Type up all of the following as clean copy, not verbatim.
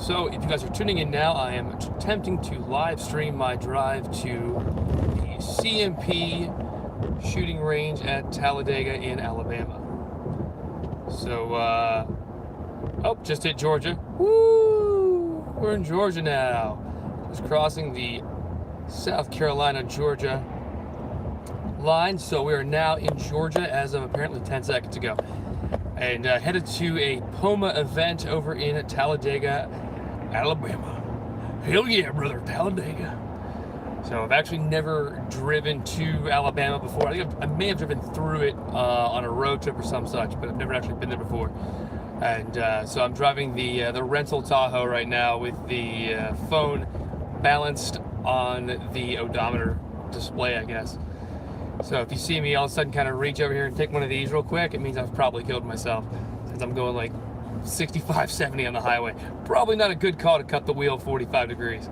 So, if you guys are tuning in now, I am attempting to live stream my drive to the CMP shooting range at Talladega in Alabama. So, oh, just hit Georgia. Woo! We're in Georgia now. Just crossing the South Carolina-Georgia line. So, we are now in Georgia as of apparently 10 seconds ago. And headed to a POMA event over in Talladega, Alabama. Hell yeah, brother, Talladega. So I've actually never driven to Alabama before. I think I may have driven through it on a road trip or some such, but I've never actually been there before. And so I'm driving the rental Tahoe right now with the phone balanced on the odometer display, I guess. So if you see me all of a sudden kind of reach over here and take one of these real quick, it means I've probably killed myself, since I'm going like 65, 70 on the highway. Probably not a good call to cut the wheel 45 degrees.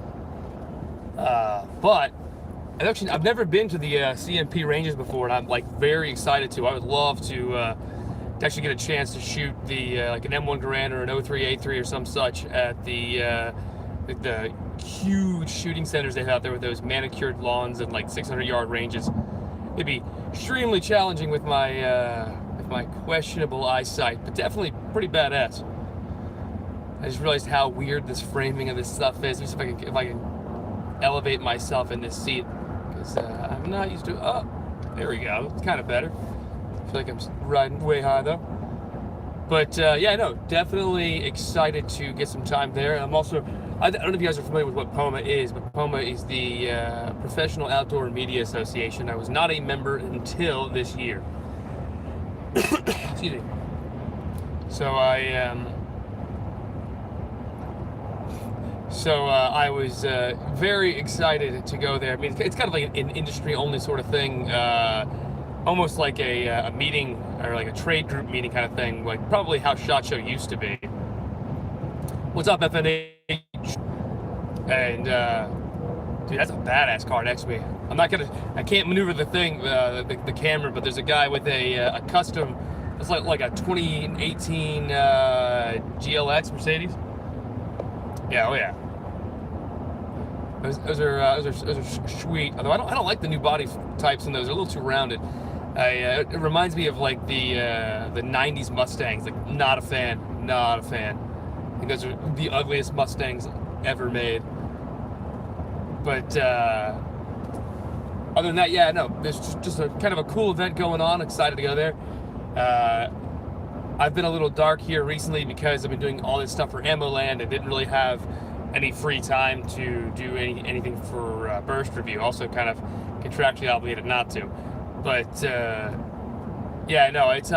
But I've never been to the CMP ranges before, and I'm like very excited to. I would love to actually get a chance to shoot the like an M1 Garand or an 03A3 or some such at the huge shooting centers they have out there with those manicured lawns and like 600-yard ranges. It'd be extremely challenging with my questionable eyesight, but definitely pretty badass. I just realized how weird this framing of this stuff is. Let me see if I can elevate myself in this seat, because I'm not used to. Oh, there we go. It's kind of better. I feel like I'm riding way high though. But yeah, no, definitely excited to get some time there. I'm also. I don't know if you guys are familiar with what POMA is, but POMA is the Professional Outdoor Media Association. I was not a member until this year. Excuse me. So I was very excited to go there. I mean, it's kind of like an industry-only sort of thing, almost like a meeting or like a trade group meeting kind of thing, like probably how SHOT Show used to be. What's up, FNH? And dude, that's a badass car next to me. I can't maneuver the thing, the camera, but there's a guy with a custom. It's like a 2018 GLX Mercedes. Yeah, oh yeah. Those are sweet. Although I don't like the new body types in those. They're a little too rounded. It reminds me of like the '90s Mustangs. Like, not a fan. Not a fan. I think those are the ugliest Mustangs ever made. But other than that, yeah, no, there's just a kind of a cool event going on. Excited to go there. I've been a little dark here recently because I've been doing all this stuff for Ammo Land and didn't really have any free time to do anything for Burst Review. Also kind of contractually obligated not to. But yeah, no, it's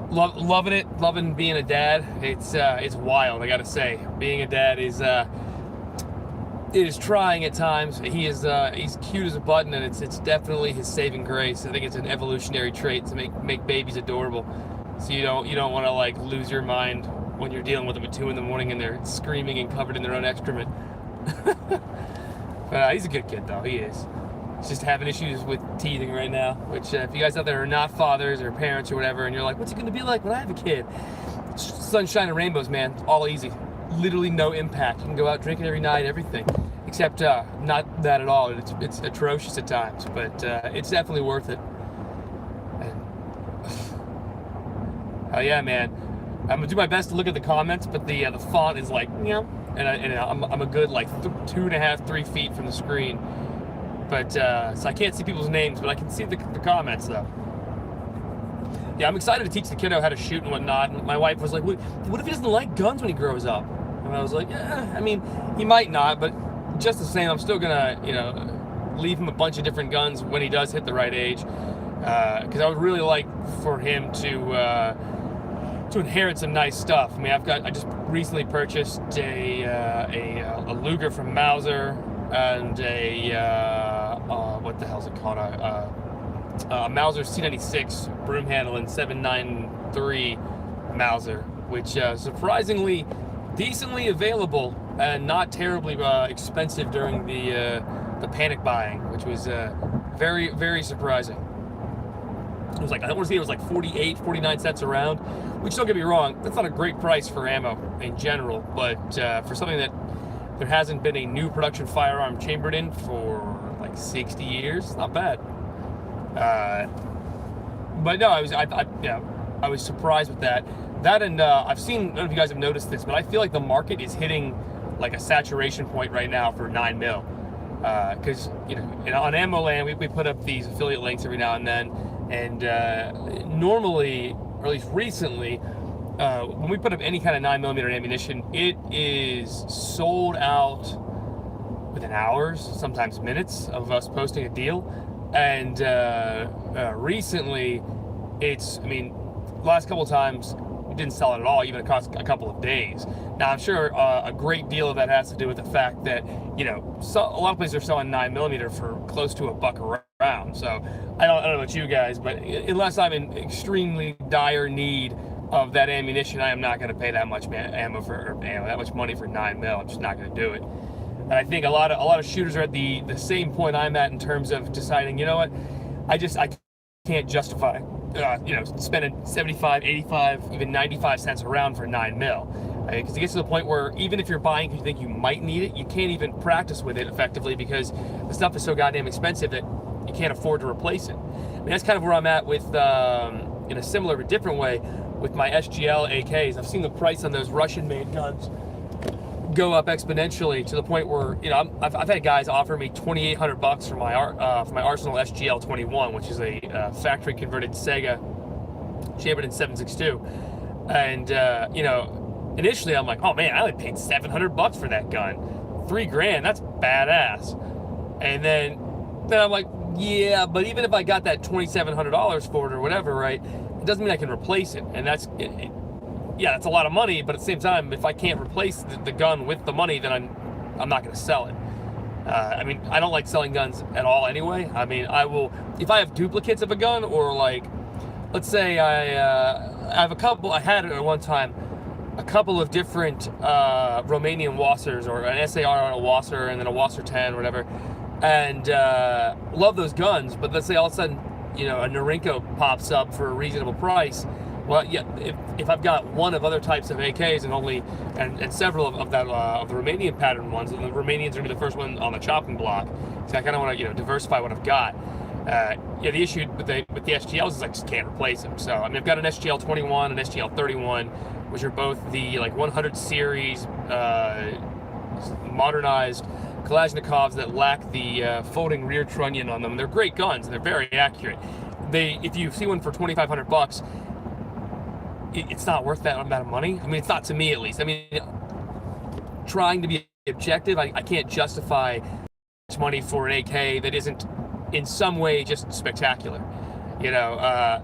loving it, loving being a dad. It's wild, I gotta say. Being a dad is it is trying at times. He's cute as a button, and it's definitely his saving grace. I think it's an evolutionary trait to make babies adorable. So you don't want to like lose your mind when you're dealing with them at 2 a.m. and they're screaming and covered in their own excrement. But he's a good kid though. He is. He's just having issues with teething right now. Which if you guys out there are not fathers or parents or whatever, and you're like, what's it gonna be like when I have a kid? Sunshine and rainbows, man. It's all easy. Literally no impact. You can go out drinking every night, everything. Except not that at all. It's atrocious at times, but it's definitely worth it. Oh yeah, man. I'm gonna do my best to look at the comments, but the font is like, you know, and I'm a good like 2.5, 3 feet from the screen. But so I can't see people's names, but I can see the comments though. Yeah, I'm excited to teach the kiddo how to shoot and whatnot. And my wife was like, what if he doesn't like guns when he grows up? And I was like, yeah, I mean, he might not, but just the same, I'm still gonna, you know, leave him a bunch of different guns when he does hit the right age. Because I would really like for him to inherit some nice stuff. I mean, I just recently purchased a Luger from Mauser and what the hell is it called? A Mauser C96 broom handle and 793 Mauser, which surprisingly decently available and not terribly expensive during the panic buying, which was very, very surprising. It was like, I want to say it was like 48, 49 cents a round, which, don't get me wrong, that's not a great price for ammo in general, but for something that there hasn't been a new production firearm chambered in for like 60 years, it's not bad. But no, I was surprised with that. That, and I've seen, I don't know if you guys have noticed this, but I feel like the market is hitting like a saturation point right now for 9mm. Because on Ammo Land, we put up these affiliate links every now and then, and normally, or at least recently, when we put up any kind of 9mm ammunition, it is sold out within hours, sometimes minutes of us posting a deal. And recently, the last couple of times, we didn't sell it at all, even across a couple of days. Now, I'm sure a great deal of that has to do with the fact that, a lot of places are selling 9mm for close to $1 a round. So I don't know about you guys, but unless I'm in extremely dire need of that ammunition, I am not going to pay that much that much money for 9mm. I'm just not going to do it. And I think a lot of shooters are at the same point I'm at in terms of deciding, you know what, I can't justify spending 75, 85, even 95 cents a round for 9mm. Because it gets to the point where even if you're buying because you think you might need it, you can't even practice with it effectively because the stuff is so goddamn expensive that you can't afford to replace it. That's kind of where I'm at with, in a similar but different way, with my SGL AKs. I've seen the price on those Russian-made guns go up exponentially to the point where I've had guys offer me $2,800 for my Arsenal SGL 21, which is a factory converted Sega chambered in 7.62, and initially I'm like, oh man, I only paid $700 for that gun, $3,000, that's badass. And then I'm like, yeah, but even if I got that $2,700 for it or whatever, right, it doesn't mean I can replace it, and that's yeah, that's a lot of money, but at the same time, if I can't replace the gun with the money, then I'm not going to sell it. I don't like selling guns at all anyway. I will, if I have duplicates of a gun, or like, let's say I have I had at one time a couple of different Romanian Wassers, or an SAR on a Wasser, and then a Wasser 10, or whatever, and love those guns, but let's say all of a sudden, a Norinco pops up for a reasonable price. Well, yeah, if I've got one of other types of AKs and several of the Romanian pattern ones, and the Romanians are going to be the first one on the chopping block, so I kind of want to diversify what I've got. The issue with the SGLs is I just can't replace them. So I've got an SGL 21 and SGL 31, which are both the 100 series modernized Kalashnikovs that lack the folding rear trunnion on them. They're great guns and they're very accurate. If you see one for $2,500. It's not worth that amount of money. It's not to me, at least. Trying to be objective, I can't justify much money for an AK that isn't in some way just spectacular. That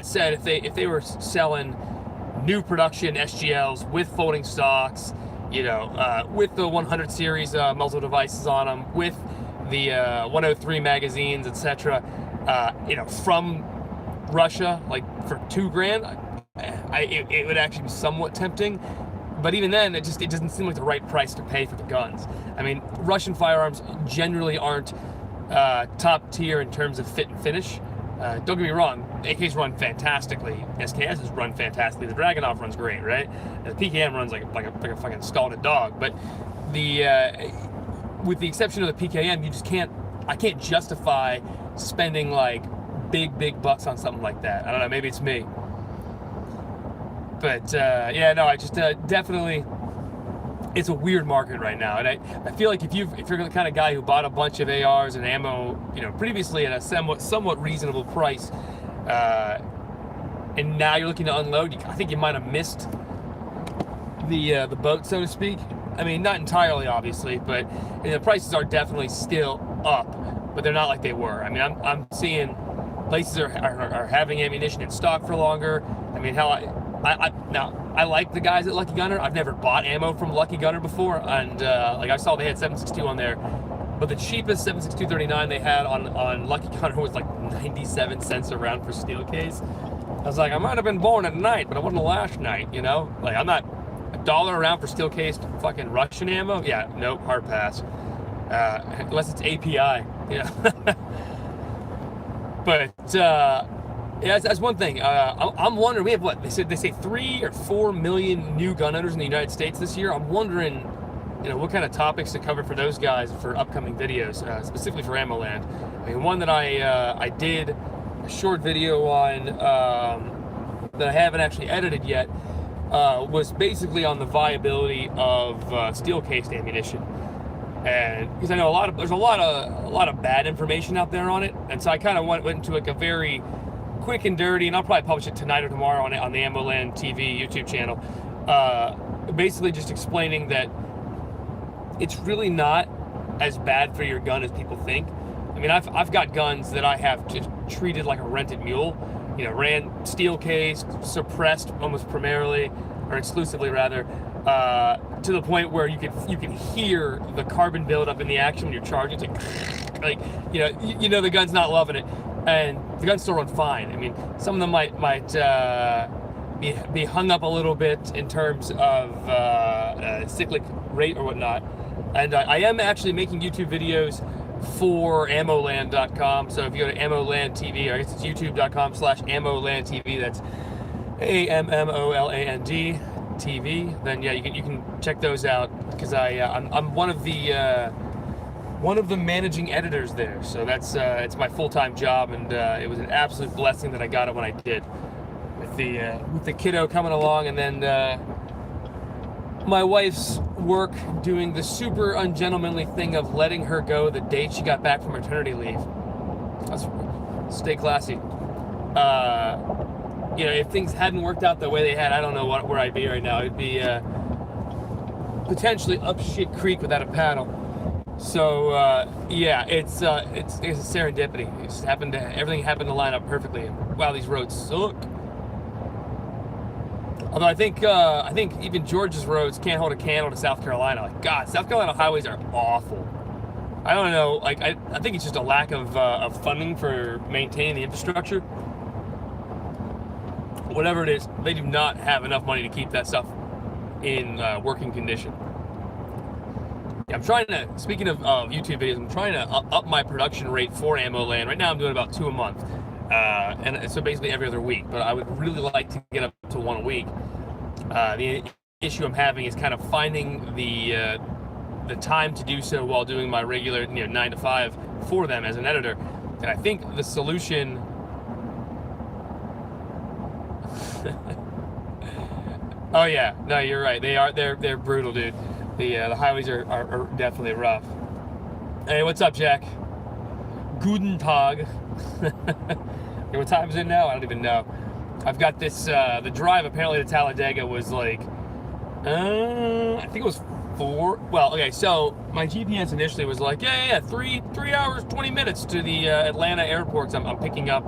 said, if they were selling new production SGLs with folding stocks, with the 100 series muzzle devices on them, with the 103 magazines, etc., from Russia, like for $2,000. It would actually be somewhat tempting, but even then, it doesn't seem like the right price to pay for the guns. Russian firearms generally aren't top tier in terms of fit and finish. Don't get me wrong, AKs run fantastically, SKSs run fantastically, the Dragunov runs great, right? And the PKM runs like a fucking scalded dog. But with the exception of the PKM, I can't justify spending like big bucks on something like that. I don't know, maybe it's me. But I just definitely, it's a weird market right now, and I feel like if you're the kind of guy who bought a bunch of ARs and ammo, previously at a somewhat reasonable price, and now you're looking to unload, I think you might have missed the boat, so to speak. Not entirely, obviously, but the prices are definitely still up, but they're not like they were. I'm seeing places are having ammunition in stock for longer. I like the guys at Lucky Gunner. I've never bought ammo from Lucky Gunner before, and I saw they had 7.62 on there, but the cheapest 7.62 39 they had on Lucky Gunner was like 97 cents a round for steel case. I was like, I might have been born at night, but it wasn't the last night, I'm not $1 a round for steel cased fucking Russian ammo. Yeah, nope, hard pass. Unless it's API, But Yeah, that's one thing. I'm wondering. We have what they say 3 or 4 million new gun owners in the United States this year. I'm wondering, what kind of topics to cover for those guys for upcoming videos, specifically for Ammo Land. I mean, one that I did a short video on that I haven't actually edited yet was basically on the viability of steel-cased ammunition. And because I know there's a lot of bad information out there on it, and so I kind of went into like a very quick and dirty, and I'll probably publish it tonight or tomorrow on the Ammo Land TV YouTube channel. Basically, just explaining that it's really not as bad for your gun as people think. I mean, I've got guns that I have just treated like a rented mule. Ran steel cased, suppressed almost primarily or exclusively rather. To the point where you can hear the carbon buildup in the action when you're charging. It's like the gun's not loving it, and the guns still run fine. I mean, some of them might be hung up a little bit in terms of cyclic rate or whatnot. And I am actually making YouTube videos for ammoland.com. So if you go to AmmoLand TV, or I guess it's youtube.com/AmmoLand TV. That's AMMOLAND TV. Then yeah, you can check those out because I'm one of the managing editors there. So that's it's my full-time job, and it was an absolute blessing that I got it when I did. With the kiddo coming along, and then my wife's work doing the super ungentlemanly thing of letting her go the day she got back from maternity leave. Stay classy. If things hadn't worked out the way they had, I don't know where I'd be right now. It'd be potentially up shit creek without a paddle. So yeah, it's a serendipity. It just everything happened to line up perfectly. And wow, these roads suck. Although I think even Georgia's roads can't hold a candle to South Carolina. Like, God, South Carolina highways are awful. I don't know. Like, I think it's just a lack of funding for maintaining the infrastructure. Whatever it is, they do not have enough money to keep that stuff in working condition. Yeah, I'm trying to, speaking of YouTube videos, I'm trying to up my production rate for Ammo Land. Right now I'm doing about 2 a month. And so basically every other week, but I would really like to get up to 1 a week. The issue I'm having is kind of finding the time to do so while doing my regular 9 to 5 for them as an editor. And I think the solution oh yeah, no, you're right. They're brutal, dude. The highways are definitely rough. Hey, what's up, Jack? Guten Tag. What time is it now? I don't even know. I've got this, the drive apparently to Talladega was like, I think it was 4. Well, okay, so my GPS initially was like, yeah, 3 hours, 20 minutes to the Atlanta airport. I'm picking up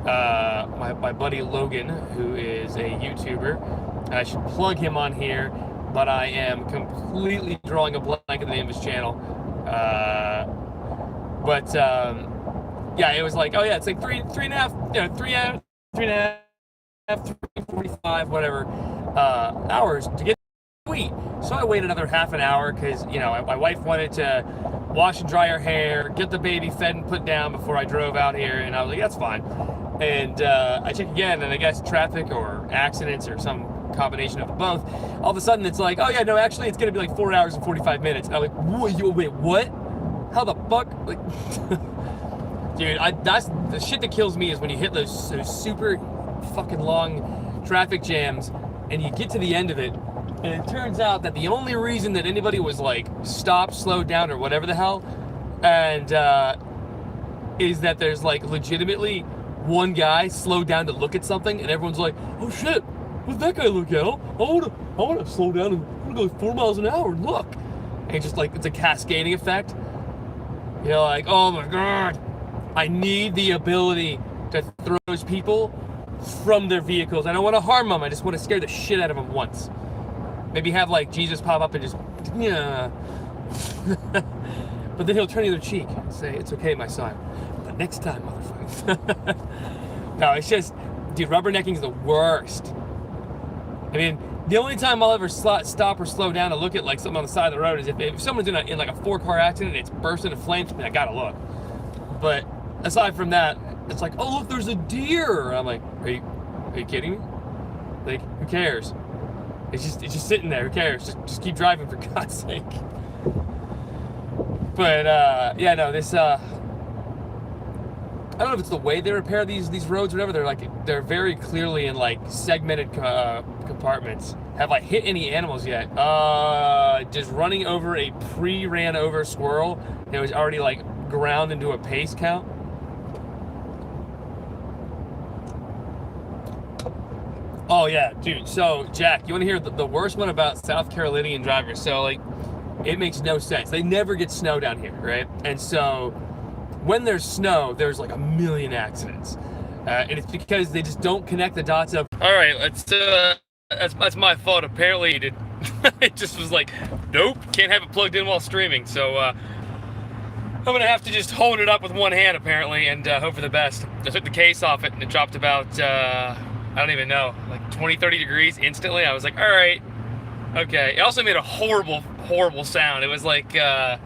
my buddy Logan, who is a YouTuber. I should plug him on here, but I am completely drawing a blank at the name of his channel. Yeah, it was like, oh yeah, it's like 3.5, whatever, hours to get to eat. So I waited another half an hour because, my wife wanted to wash and dry her hair, get the baby fed and put down before I drove out here, and I was like, that's fine. And I checked again, and I guess traffic or accidents or some combination of both. All of a sudden, it's like, oh yeah, no, actually, it's gonna be like 4 hours and 45 minutes. And I'm like, wait, what? How the fuck? Like, dude, that's the shit that kills me is when you hit those super fucking long traffic jams, and you get to the end of it, and it turns out that the only reason that anybody was like stopped, slowed down, or whatever the hell, and is that there's like legitimately one guy slowed down to look at something, and everyone's like, oh shit, what's that guy look at? I wanna slow down and I wanna go 4 miles an hour and look. And just like, it's a cascading effect. You're like, oh my God, I need the ability to throw those people from their vehicles. I don't want to harm them, I just want to scare the shit out of them once. Maybe have like Jesus pop up and just, yeah. But then he'll turn the other cheek and say, it's okay, my son. But next time, motherfucker. No, it's just, dude, rubbernecking is the worst. I mean, the only time I'll ever stop or slow down to look at like something on the side of the road is if someone's in like a 4-car accident and it's burst into flames, I gotta look. But aside from that, It's like, oh look, there's a deer. I'm like, are you kidding me? Like, who cares? It's just sitting there. Who cares? Just keep driving, for God's sake. But yeah, no, this I don't know if it's the way they repair these roads or whatever. They're very clearly in like segmented compartments. Have I hit any animals yet? Just running over a ran over squirrel that was already like ground into a pace count. Oh yeah, dude. So Jack, you want to hear the worst one about South Carolinian drivers? So like, it makes no sense. They never get snow down here, right? And so when there's snow, there's like a million accidents, and it's because they just don't connect the dots up. All right, that's my fault. Apparently, it just was like, nope, can't have it plugged in while streaming. So I'm gonna have to just hold it up with one hand apparently, and hope for the best. I took the case off it, and it dropped about I don't even know, like 20-30 degrees instantly. I was like, all right, okay. It also made a horrible sound. It was like a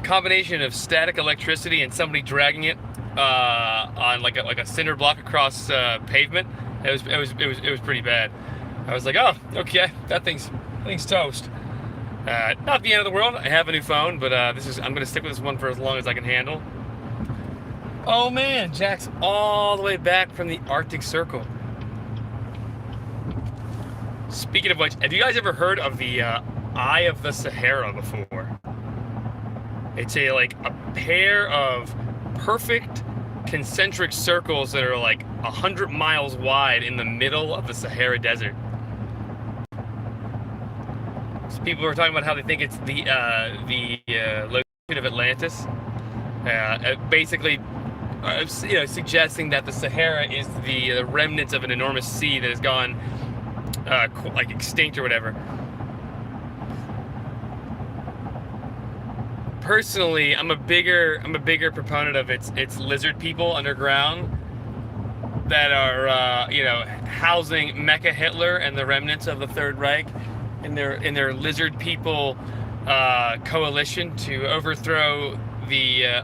combination of static electricity and somebody dragging it on like a cinder block across pavement. It was pretty bad. I was like, oh, okay, that thing's toast. Not the end of the world. I have a new phone, but I'm gonna stick with this one for as long as I can handle. Oh man, Jack's all the way back from the Arctic Circle. Speaking of which, have you guys ever heard of the Eye of the Sahara before? It's a pair of perfect concentric circles that are like 100 miles wide in the middle of the Sahara Desert. So people are talking about how they think it's the location of Atlantis. Basically, suggesting that the Sahara is the remnants of an enormous sea that has gone like extinct or whatever. Personally, I'm a bigger proponent of its lizard people underground that are housing Mecha Hitler and the remnants of the Third Reich in their lizard people coalition to overthrow the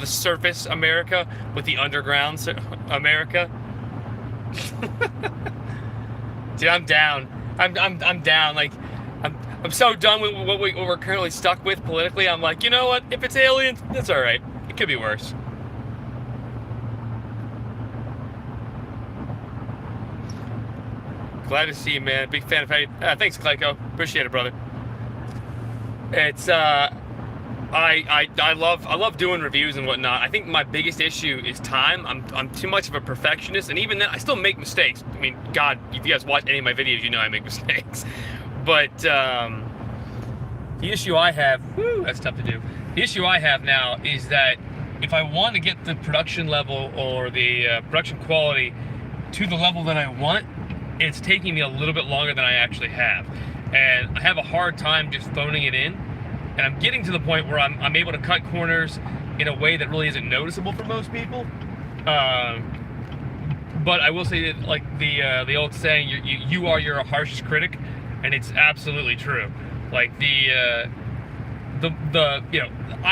surface America with the underground America. Dude, I'm down. I'm down. Like, I'm so done with what we're currently stuck with politically. I'm like, you know what? If it's aliens, that's all right. It could be worse. Glad to see you, man. Big fan of how you... thanks, Clayco. Appreciate it, brother. It's I love doing reviews and whatnot. I think my biggest issue is time. I'm too much of a perfectionist, and even then, I still make mistakes. I mean, God, if you guys watch any of my videos, you know I make mistakes. But the issue I have, that's tough to do. The issue I have now is that if I want to get the production level or the production quality to the level that I want, it's taking me a little bit longer than I actually have. And I have a hard time just phoning it in. And I'm getting to the point where I'm able to cut corners in a way that really isn't noticeable for most people. But I will say that, like the old saying, you are your harshest critic, and it's absolutely true. Like I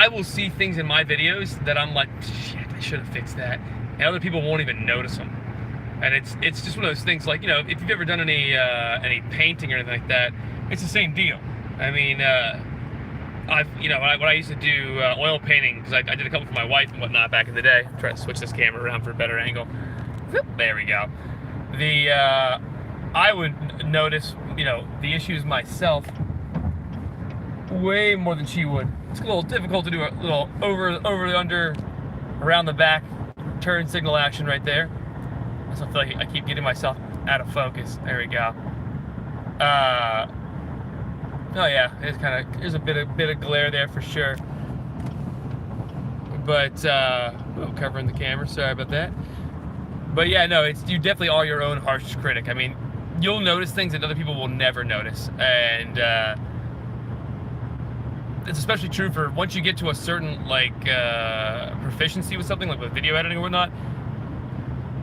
will see things in my videos that I'm like, shit, I should have fixed that, and other people won't even notice them. And it's just one of those things, like, if you've ever done any painting or anything like that, it's the same deal. I mean, when I used to do oil painting, because I did a couple for my wife and whatnot back in the day. Try to switch this camera around for a better angle. There we go. I would notice, the issues myself way more than she would. It's a little difficult to do a little over the under, around the back turn signal action right there. I feel like I keep getting myself out of focus. There we go. Oh yeah, there's a bit of glare there for sure. But covering the camera, sorry about that. But yeah, no, you definitely are your own harshest critic. I mean, you'll notice things that other people will never notice, and it's especially true for once you get to a certain proficiency with something, like with video editing or whatnot.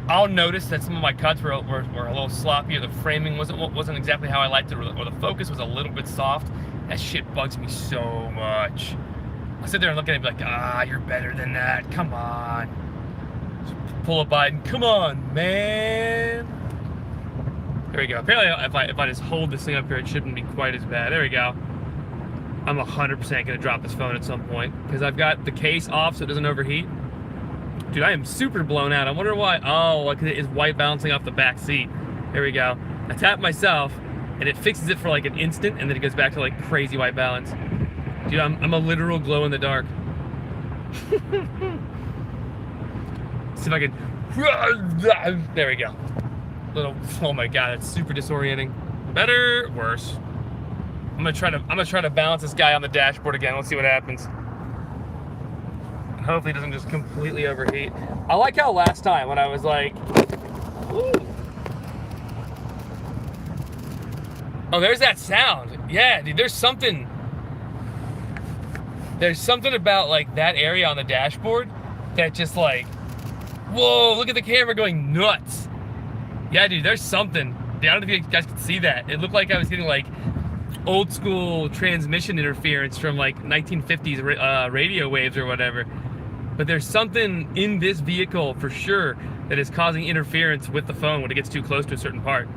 I'll notice that some of my cuts were a little sloppy, or the framing wasn't exactly how I liked it, or the focus was a little bit soft. That shit bugs me so much. I sit there and look at it and be like, you're better than that. Come on. Pull a Biden. Come on, man. There we go. Apparently, if I just hold this thing up here, it shouldn't be quite as bad. There we go. I'm 100% going to drop this phone at some point because I've got the case off so it doesn't overheat. Dude, I am super blown out. I wonder why. Oh, like it is white bouncing off the back seat. There we go. I tap myself, and it fixes it for like an instant, and then it goes back to like crazy white balance. Dude, I'm a literal glow in the dark. See if I can. There we go. Oh my god, it's super disorienting. Better, worse. I'm gonna try to balance this guy on the dashboard again. Let's see what happens. Hopefully it doesn't just completely overheat. I like how last time when I was like, ooh. Oh, there's that sound. Yeah, dude, there's something about like that area on the dashboard that just like, whoa, look at the camera going nuts. Yeah, dude, there's something. I don't know if you guys can see that. It looked like I was getting like old school transmission interference from like 1950s radio waves or whatever. But there's something in this vehicle for sure that is causing interference with the phone when it gets too close to a certain part.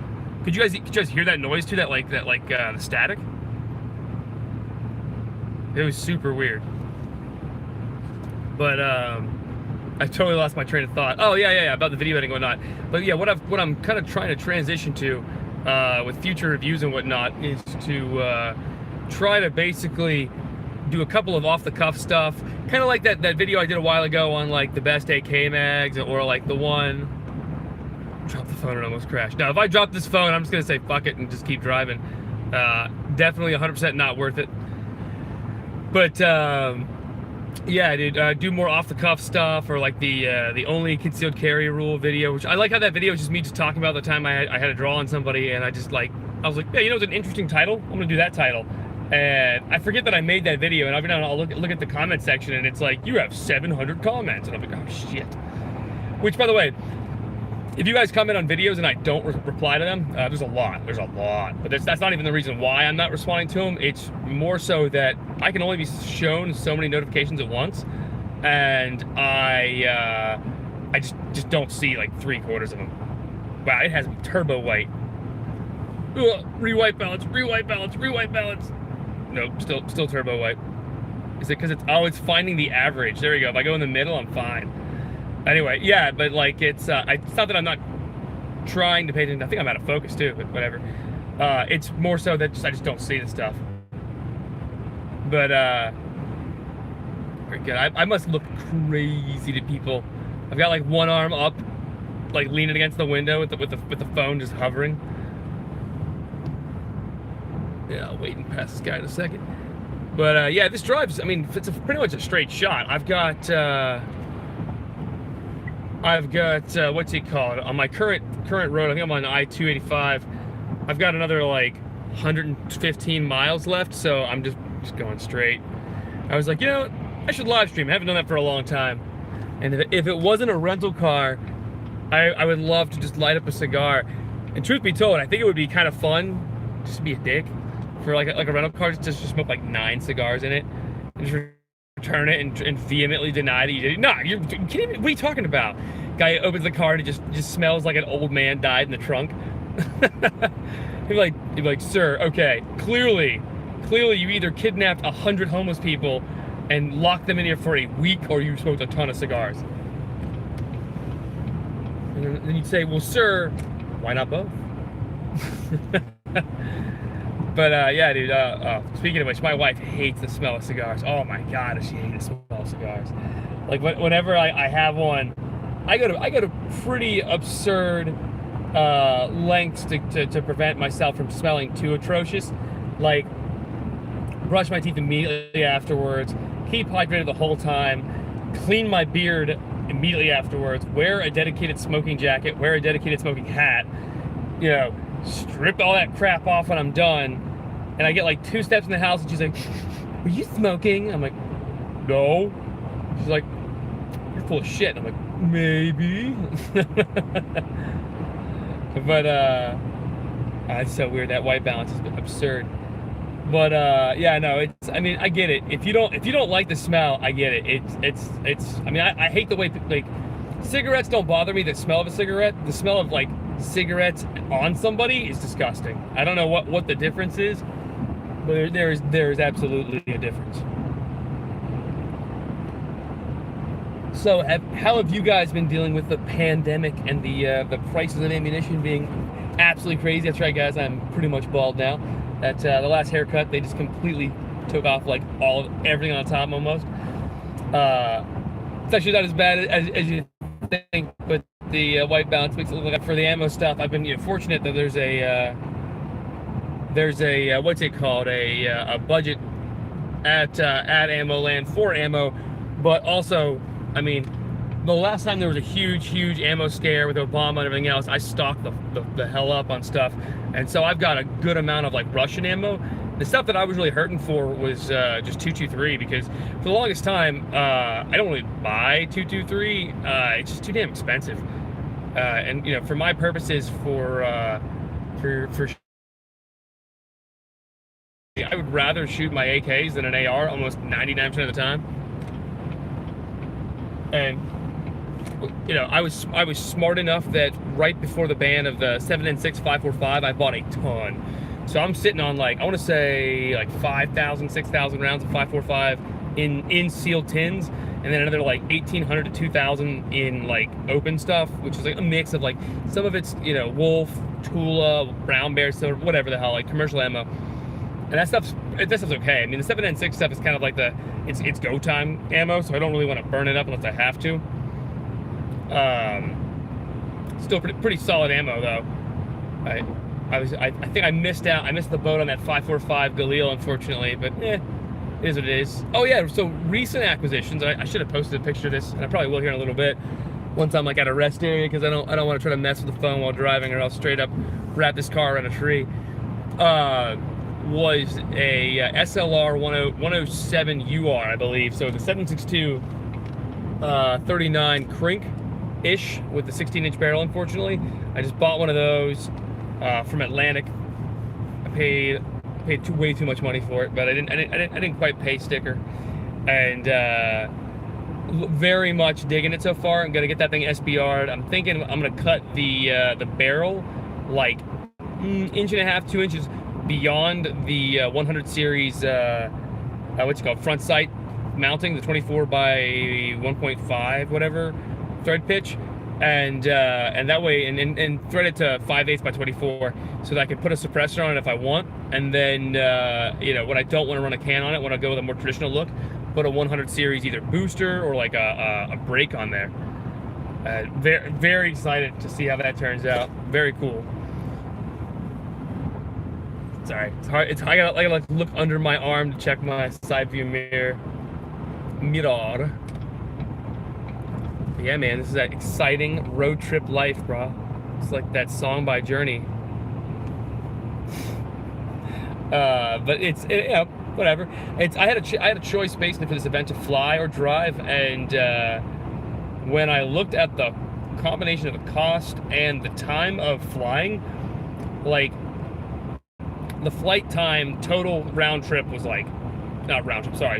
Could you guys hear that noise too? The static? It was super weird. But I totally lost my train of thought. Oh yeah, about the video editing and whatnot. But yeah, what I'm kind of trying to transition to with future reviews and whatnot is to try to basically do a couple of off-the-cuff stuff, kind of like that video I did a while ago on like the best AK mags, or like the one. Drop the phone and almost crashed. Now, if I drop this phone, I'm just gonna say fuck it and just keep driving. Definitely 100% not worth it. But yeah, dude, do more off-the-cuff stuff, or like the only concealed carry rule video, which I like how that video is just me just talking about the time I had to draw on somebody, and I was like, yeah, you know, it's an interesting title. I'm gonna do that title. And I forget that I made that video, and I'll look at the comment section, and it's like, you have 700 comments, and I'm like, oh shit. Which, by the way, if you guys comment on videos and I don't reply to them, there's a lot, but that's not even the reason why I'm not responding to them. It's more so that I can only be shown so many notifications at once, and I just don't see like 3/4 of them. Wow, it has me turbo white. Ugh, re-white balance. Nope, still turbo white. Is it because it's finding the average? There we go. If I go in the middle, I'm fine. Anyway, yeah, but like it's not that I'm not trying to pay attention. I think I'm out of focus too, but whatever. It's more so that I just don't see the stuff. But very good. I must look crazy to people. I've got like one arm up, like leaning against the window with the phone just hovering. Yeah, I'll wait and pass this guy in a second. But yeah, this drive's, I mean, it's pretty much a straight shot. I've got what's it called? On my current road, I think I'm on I-285. I've got another like 115 miles left, so I'm just going straight. I was like, you know, I should live stream. I haven't done that for a long time. And if it wasn't a rental car, I would love to just light up a cigar. And truth be told, I think it would be kind of fun just to be a dick for like a rental car, just to smoke like 9 cigars in it and just return it and vehemently deny that you did it. Nah, you can't even, what are you talking about? Guy opens the car and it just smells like an old man died in the trunk. He'd be like, sir, okay, clearly you either kidnapped 100 homeless people and locked them in here for a week, or you smoked a ton of cigars. And then you'd say, well, sir, why not both? But yeah, dude, speaking of which, my wife hates the smell of cigars. Oh my god, does she hate the smell of cigars. Like whenever I have one, I go to pretty absurd lengths to prevent myself from smelling too atrocious. Like, brush my teeth immediately afterwards, keep hydrated the whole time, clean my beard immediately afterwards, wear a dedicated smoking jacket, wear a dedicated smoking hat, you know, strip all that crap off when I'm done. And I get like 2 steps in the house and she's like, "Are you smoking?" I'm like, "No." She's like, "You're full of shit." I'm like, "Maybe." But it's so weird. That white balance is absurd. But yeah, no, it's, I mean, I get it. If you don't like the smell, I get it. It's I mean, I hate the way, like, Cigarettes don't bother me. The smell of a cigarette, the smell of like cigarettes on somebody is disgusting. I don't know what the difference is, but there is absolutely a difference. So, how have you guys been dealing with the pandemic and the prices of ammunition being absolutely crazy? That's right, guys. I'm pretty much bald now. That the last haircut, they just completely took off like everything on top almost. It's actually not as bad as you think, but the white balance makes it look like for the ammo stuff. I've been fortunate that there's a what's it called, a budget at Ammo Land for ammo, but also, I mean, the last time there was a huge ammo scare with Obama and everything else, I stocked the hell up on stuff, and so I've got a good amount of like Russian ammo. The stuff that I was really hurting for was just 223, because for the longest time, I don't really buy 223. It's just too damn expensive. And you know, for my purposes, for I would rather shoot my AKs than an AR almost 99% of the time. And you know, I was smart enough that right before the ban of the 7.6 545, I bought a ton. So I'm sitting on like, I want to say like 5,000, 6,000 rounds of 545 in sealed tins, and then another like 1,800 to 2,000 in like open stuff, which is like a mix of like, some of it's, you know, Wolf, Tula, Brown Bear, so whatever the hell, like commercial ammo. And that stuff's okay. I mean, the 7.6 stuff is kind of like it's go time ammo, so I don't really want to burn it up unless I have to. Still pretty solid ammo though. I think I missed the boat on that 545 Galil, unfortunately, but it is what it is. Oh yeah, so recent acquisitions. I should have posted a picture of this, and I probably will here in a little bit, once I'm like at a rest area, because I don't want to try to mess with the phone while driving, or I'll straight up wrap this car around a tree. Was a SLR 107 UR, I believe. So the 7.62 39 Crink-ish with the 16-inch barrel, unfortunately. I just bought one of those from Atlantic. I paid way too much money for it, but I didn't quite pay sticker. And very much digging it so far. I'm gonna get that thing SBR'd. I'm thinking I'm gonna cut the barrel like inch and a half, 2 inches beyond the 100 series what's it called, front sight mounting, the 24 by 1.5 whatever thread pitch, and that way, and thread it to 5/8 by 24, so that I can put a suppressor on it if I want, and then you know, when I don't want to run a can on it, when I go with a more traditional look, put a 100 series either booster or like a brake on there. Very excited to see how that turns out. Very cool. Sorry, it's hard. I gotta like look under my arm to check my side view mirror. But yeah, man, this is that exciting road trip life, bro. It's like that song by Journey. But it's you know, whatever. I had a choice basically for this event to fly or drive, and when I looked at the combination of the cost and the time of flying, like, the flight time total round trip was like, not round trip, sorry,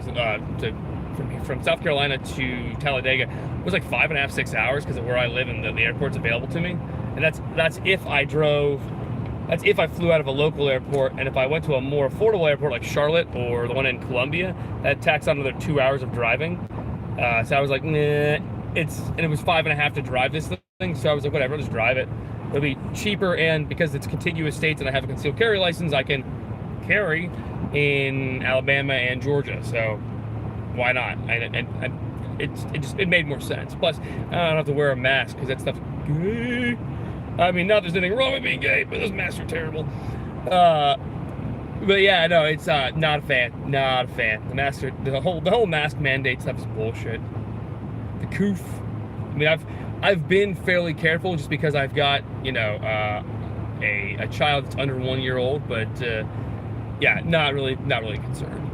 from South Carolina to Talladega was like 5.5, 6 hours because of where I live and the airport's available to me. And that's if I flew out of a local airport. And if I went to a more affordable airport like Charlotte or the one in Columbia, that tacks on another 2 hours of driving. So I was like, nah, and it was 5.5 to drive this thing. So I was like, whatever, I'll just drive it. It'll be cheaper, and because it's contiguous states and I have a concealed carry license, I can carry in Alabama and Georgia. So why not? And it made more sense. Plus, I don't have to wear a mask because that stuff's gay. I mean, not there's anything wrong with being gay, but those masks are terrible. But yeah, no, it's not a fan. Not a fan. The masks are, the whole mask mandate stuff is bullshit. The coof. I mean, I've been fairly careful just because I've got, you know, a child that's under 1 year old, but yeah, not really concerned.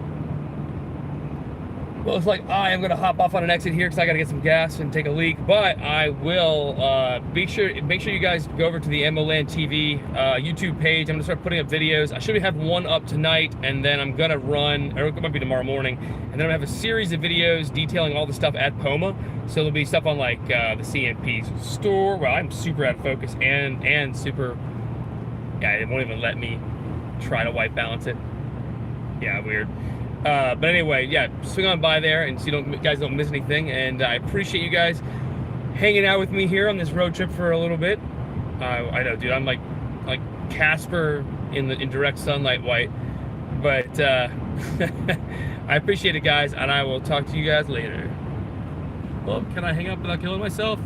looks like I am gonna hop off on an exit here because I gotta get some gas and take a leak. But I will make sure you guys go over to the MOLand TV YouTube page. I'm gonna start putting up videos. I should have one up tonight, and then I'm gonna run, or it might be tomorrow morning, and then I'm gonna have a series of videos detailing all the stuff at POMA. So there'll be stuff on like the CMP store. Well, I'm super out of focus and super. Yeah, it won't even let me try to white balance it. Yeah, weird. But anyway, yeah, swing on by there and so you guys don't miss anything. And I appreciate you guys hanging out with me here on this road trip for a little bit. I know, dude, I'm like Casper in direct sunlight white. But I appreciate it, guys, and I will talk to you guys later. Well, can I hang up without killing myself?